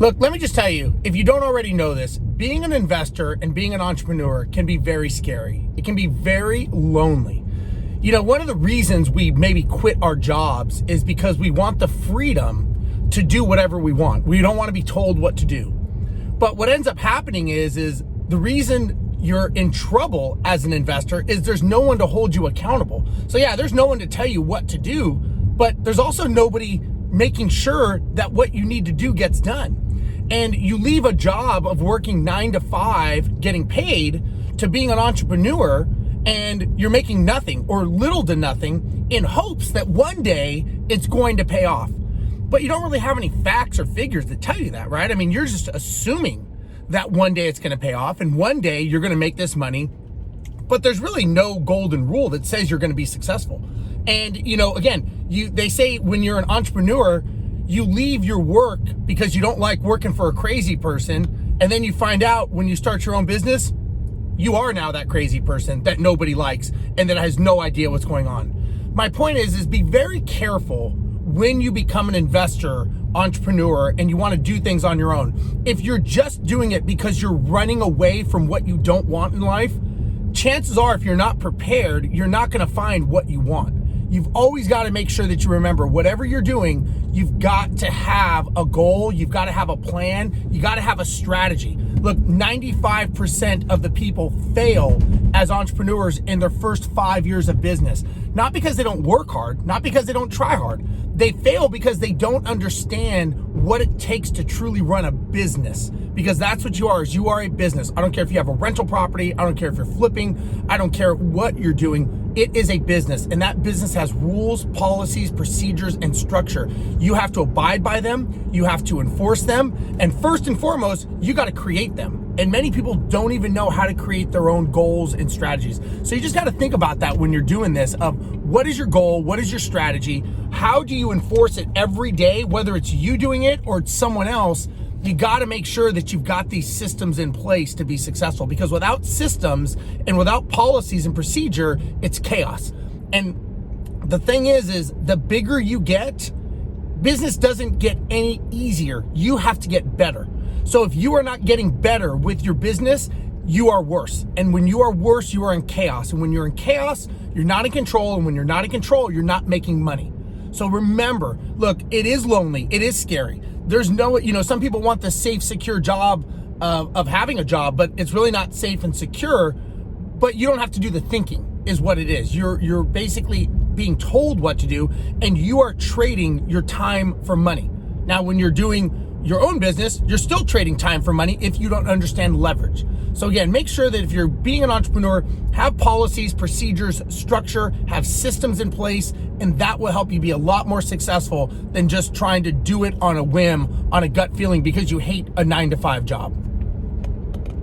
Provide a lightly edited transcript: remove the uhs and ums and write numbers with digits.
Look, let me just tell you, if you don't already know this, being an investor and being an entrepreneur can be very scary. It can be very lonely. You know, one of the reasons we maybe quit our jobs is because we want the freedom to do whatever we want. We don't want to be told what to do. But what ends up happening is the reason you're in trouble as an investor is there's no one to hold you accountable. So yeah, there's no one to tell you what to do, but there's also nobody making sure that what you need to do gets done. And you leave a job of working 9 to 5, getting paid, to being an entrepreneur, and you're making nothing or little to nothing in hopes that one day it's going to pay off. But you don't really have any facts or figures that tell you that, right? I mean, you're just assuming that one day it's going to pay off and one day you're going to make this money, but there's really no golden rule that says you're going to be successful. And, you know, again, they say when you're an entrepreneur, you leave your work because you don't like working for a crazy person. And then you find out when you start your own business, you are now that crazy person that nobody likes and that has no idea what's going on. My point is be very careful when you become an investor, entrepreneur, and you want to do things on your own. If you're just doing it because you're running away from what you don't want in life, chances are if you're not prepared, you're not going to find what you want. You've always got to make sure that you remember whatever you're doing, you've got to have a goal, you've got to have a plan, you got to have a strategy. Look, 95% of the people fail as entrepreneurs in their first 5 years of business. Not because they don't work hard, not because they don't try hard. They fail because they don't understand what it takes to truly run a business. Because that's what you are, is you are a business. I don't care if you have a rental property, I don't care if you're flipping, I don't care what you're doing. It is a business, and that business has rules, policies, procedures, and structure. You have to abide by them, you have to enforce them, and first and foremost, you got to create them. And many people don't even know how to create their own goals and strategies. So you just got to think about that when you're doing this, of what is your goal, what is your strategy, how do you enforce it every day, whether it's you doing it or it's someone else. You got to make sure that you've got these systems in place to be successful, because without systems and without policies and procedure, it's chaos. And the thing is the bigger you get, business doesn't get any easier. You have to get better. So if you are not getting better with your business, you are worse. And when you are worse, you are in chaos. And when you're in chaos, you're not in control. And when you're not in control, you're not making money. So remember, look, it is lonely. It is scary. There's no, some people want the safe, secure job of having a job, but it's really not safe and secure. But you don't have to do the thinking, is what it is. You're basically being told what to do, and you are trading your time for money. Now, when you're doing your own business, you're still trading time for money if you don't understand leverage. So again, make sure that if you're being an entrepreneur, have policies, procedures, structure, have systems in place, and that will help you be a lot more successful than just trying to do it on a whim, on a gut feeling because you hate a 9 to 5 job.